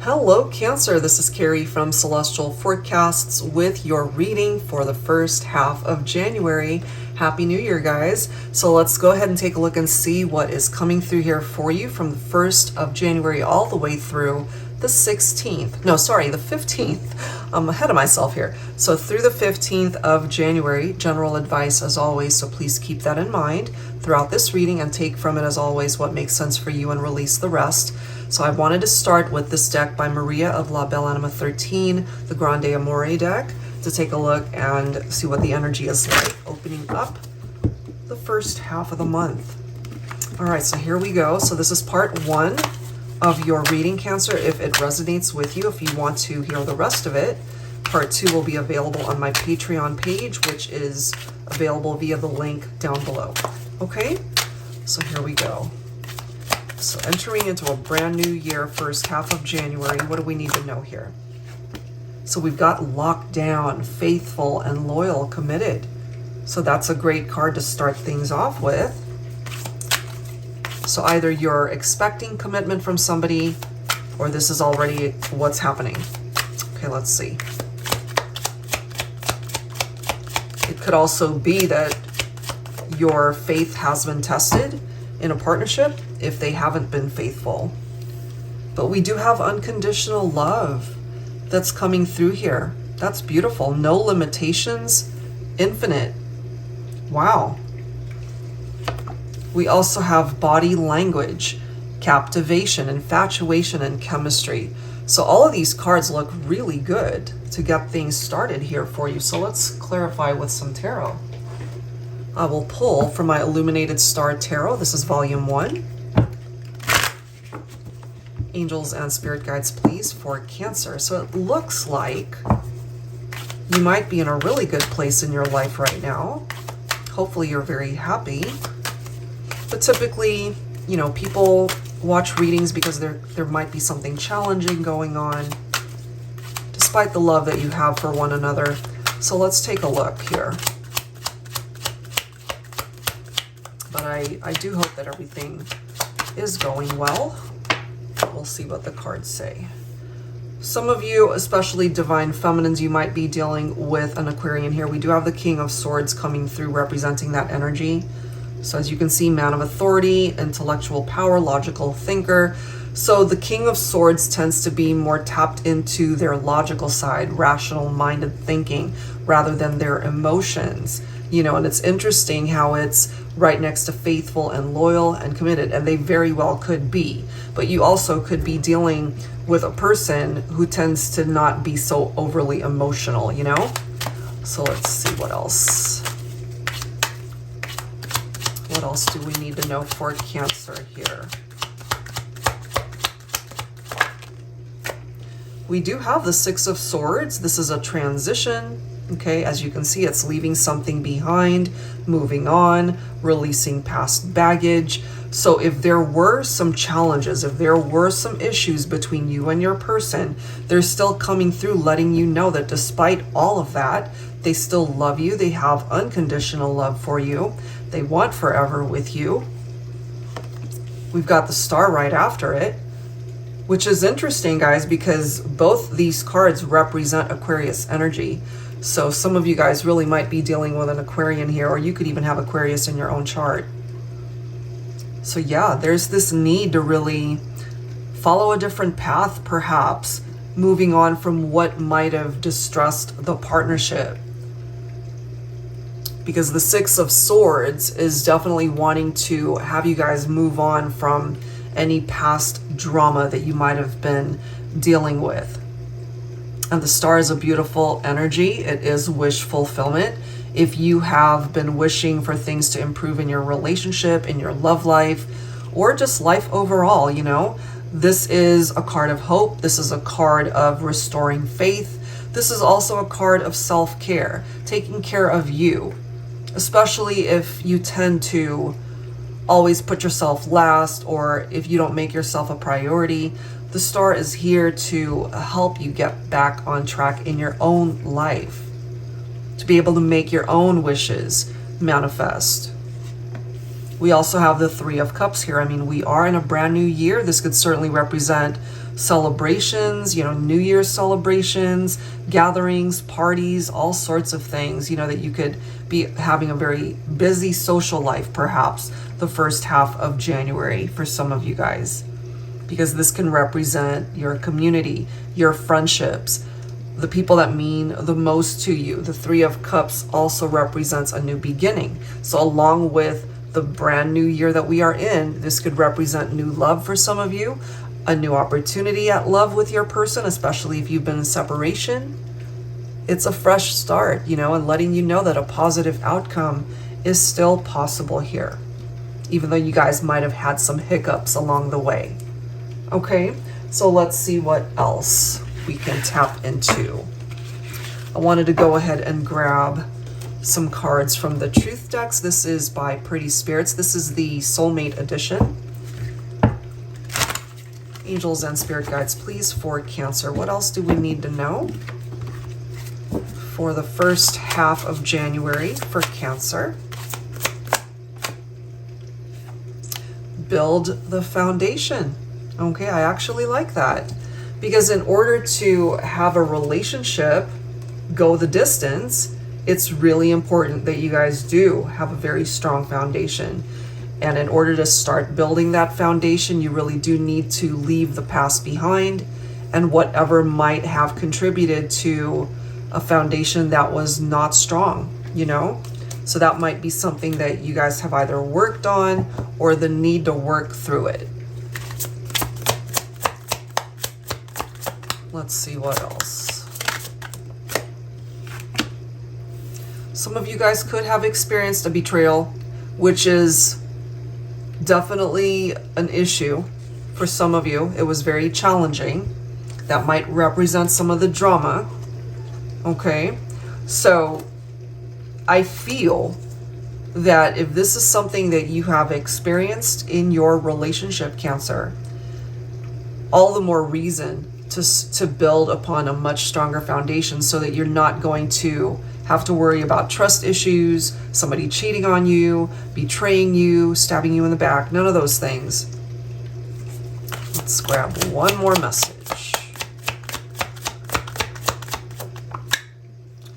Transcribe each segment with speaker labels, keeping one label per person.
Speaker 1: Hello Cancer, this is Carrie from Celestial Forecasts with your reading for the first half of January. Happy New Year, guys. So let's go ahead and take a look and see what is coming through here for you from the 1st of January all the way through the 16th. No, sorry, the 15th. I'm ahead of myself here. So through the 15th of January, general advice as always, so please keep that in mind throughout this reading and take from it as always what makes sense for you and release the rest. So I wanted to start with this deck by Maria of La Belle Anima 13, the Grande Amore deck, to take a look and see what the energy is like opening up the first half of the month. All right, so here we go. So this is part 1 of your reading, Cancer. If it resonates with you, if you want to hear the rest of it, part 2 will be available on my Patreon page, which is available via the link down below. Okay, so here we go. So entering into a brand new year, first half of January, what do we need to know here? So we've got locked down, faithful and loyal, committed. So that's a great card to start things off with. So either you're expecting commitment from somebody or this is already what's happening. Okay, let's see. It could also be that your faith has been tested in a partnership if they haven't been faithful. But we do have unconditional love that's coming through here. That's beautiful. No limitations, infinite. Wow. We also have body language, captivation, infatuation, and chemistry. So all of these cards look really good to get things started here for you. So let's clarify with some tarot. I will pull from my Illuminated Star Tarot. This is volume 1. Angels and spirit guides, please, for Cancer. So it looks like you might be in a really good place in your life right now. Hopefully you're very happy. But typically, you know, people watch readings because there might be something challenging going on, despite the love that you have for one another. So let's take a look here. But I do hope that everything is going well. We'll see what the cards say. Some of you, especially divine feminines, you might be dealing with an Aquarian here. We do have the King of Swords coming through representing that energy. So as you can see, man of authority, intellectual power, logical thinker. So the King of Swords tends to be more tapped into their logical side, rational minded thinking, rather than their emotions. You know, and it's interesting how it's right next to faithful and loyal and committed, and they very well could be. But you also could be dealing with a person who tends to not be so overly emotional, you know? So let's see what else. What else do we need to know for Cancer here? We do have the Six of Swords. This is a transition. Okay, as you can see, it's leaving something behind, moving on, releasing past baggage. So if there were some challenges, if there were some issues between you and your person, they're still coming through, letting you know that despite all of that, they still love you. They have unconditional love for you. They want forever with you. We've got the Star right after it, which is interesting, guys, because both these cards represent Aquarius energy. So some of you guys really might be dealing with an Aquarian here, or you could even have Aquarius in your own chart. So yeah, there's this need to really follow a different path, perhaps, moving on from what might have distressed the partnership. Because the Six of Swords is definitely wanting to have you guys move on from any past drama that you might have been dealing with. And the Star is a beautiful energy. It is wish fulfillment. If you have been wishing for things to improve in your relationship, in your love life, or just life overall, you know, this is a card of hope. This is a card of restoring faith. This is also a card of self-care, taking care of you, especially if you tend to always put yourself last, or if you don't make yourself a priority. The Star is here to help you get back on track in your own life, to be able to make your own wishes manifest. We also have the Three of Cups here. I mean, we are in a brand new year. This could certainly represent celebrations, New Year's celebrations, gatherings, parties, all sorts of things, that you could be having a very busy social life, perhaps the first half of January for some of you guys, because this can represent your community, your friendships, the people that mean the most to you. The Three of Cups also represents a new beginning. So along with the brand new year that we are in, this could represent new love for some of you, a new opportunity at love with your person, especially if you've been in separation. It's a fresh start, and letting you know that a positive outcome is still possible here, even though you guys might have had some hiccups along the way. Okay, so let's see what else we can tap into. I wanted to go ahead and grab some cards from the Truth decks. This is by Pretty Spirits. This is the Soulmate edition. Angels and spirit guides, please, for Cancer. What else do we need to know for the first half of January for Cancer? Build the foundation. Okay, I actually like that. Because in order to have a relationship go the distance, it's really important that you guys do have a very strong foundation. And in order to start building that foundation, you really do need to leave the past behind and whatever might have contributed to a foundation that was not strong, So that might be something that you guys have either worked on or the need to work through it. Let's see what else. Some of you guys could have experienced a betrayal, which is definitely an issue for some of you. It was very challenging. That might represent some of the drama. Okay, so I feel that if this is something that you have experienced in your relationship, Cancer, all the more reason to build upon a much stronger foundation so that you're not going to have to worry about trust issues, somebody cheating on you, betraying you, stabbing you in the back, none of those things. Let's grab one more message.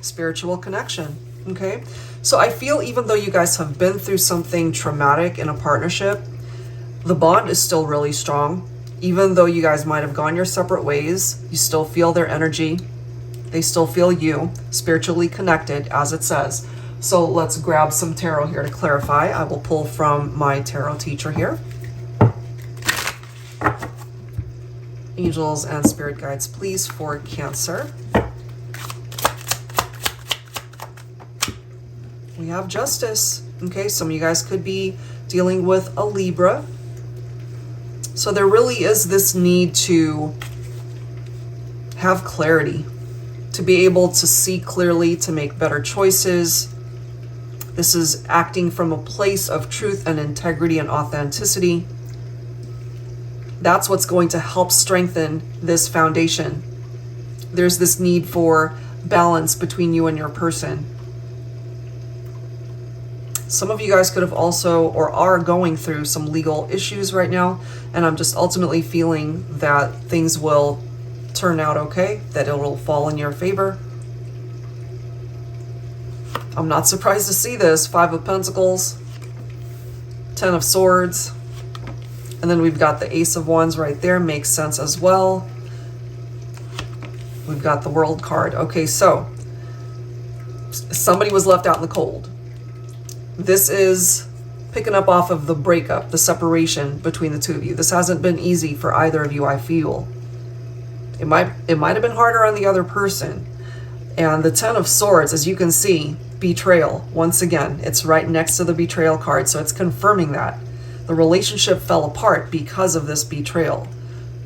Speaker 1: Spiritual connection, okay? So I feel even though you guys have been through something traumatic in a partnership, the bond is still really strong. Even though you guys might have gone your separate ways, you still feel their energy. They still feel you, spiritually connected, as it says. So let's grab some tarot here to clarify. I will pull from my tarot teacher here. Angels and spirit guides, please, for Cancer. We have Justice. Okay, some of you guys could be dealing with a Libra. So there really is this need to have clarity, to be able to see clearly, to make better choices. This is acting from a place of truth and integrity and authenticity. That's what's going to help strengthen this foundation. There's this need for balance between you and your person. Some of you guys could have also or are going through some legal issues right now, and I'm just ultimately feeling that things will turn out okay, that it will fall in your favor. I'm not surprised to see this. 5 of Pentacles, 10 of Swords, and then we've got the Ace of Wands right there. Makes sense as well. We've got the World card. Okay, so somebody was left out in the cold. This is picking up off of the breakup, the separation between the two of you. This hasn't been easy for either of you, I feel. It might have been harder on the other person. And the 10 of Swords, as you can see, betrayal. Once again, it's right next to the betrayal card, so it's confirming that. The relationship fell apart because of this betrayal.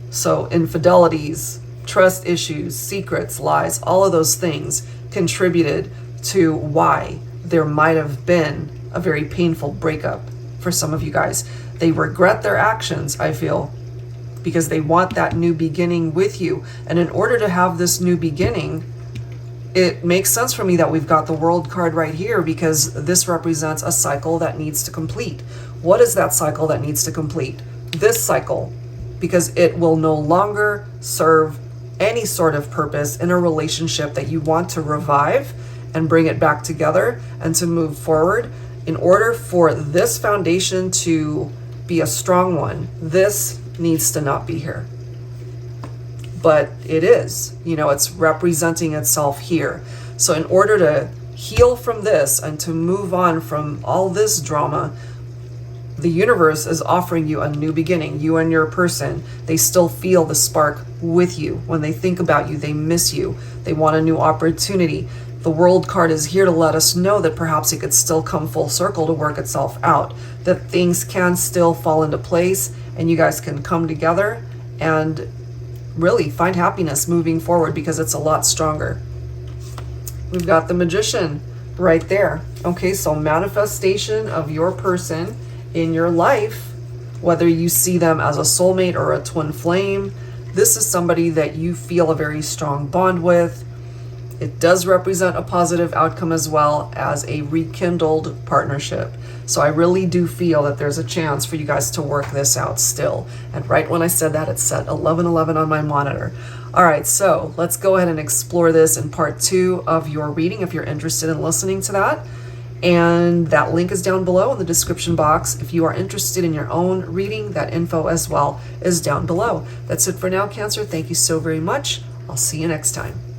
Speaker 1: So infidelities, trust issues, secrets, lies, all of those things contributed to why there might have been a very painful breakup for some of you guys. They regret their actions, I feel, because they want that new beginning with you. And in order to have this new beginning, it makes sense for me that we've got the World card right here, because this represents a cycle that needs to complete. What is that cycle that needs to complete? This cycle. because it will no longer serve any sort of purpose in a relationship that you want to revive and bring it back together and to move forward. In order for this foundation to be a strong one, this needs to not be here. But it is, it's representing itself here. So in order to heal from this and to move on from all this drama, the universe is offering you a new beginning. You and your person, they still feel the spark with you. When they think about you, they miss you. They want a new opportunity. The World card is here to let us know that perhaps it could still come full circle to work itself out, that things can still fall into place and you guys can come together and really find happiness moving forward, because it's a lot stronger. We've got the Magician right there. Okay, so manifestation of your person in your life, whether you see them as a soulmate or a twin flame, this is somebody that you feel a very strong bond with. It does represent a positive outcome as well as a rekindled partnership. So I really do feel that there's a chance for you guys to work this out still. And right when I said that, it said 1111 on my monitor. All right, so let's go ahead and explore this in part 2 of your reading if you're interested in listening to that. And that link is down below in the description box. If you are interested in your own reading, that info as well is down below. That's it for now, Cancer. Thank you so very much. I'll see you next time.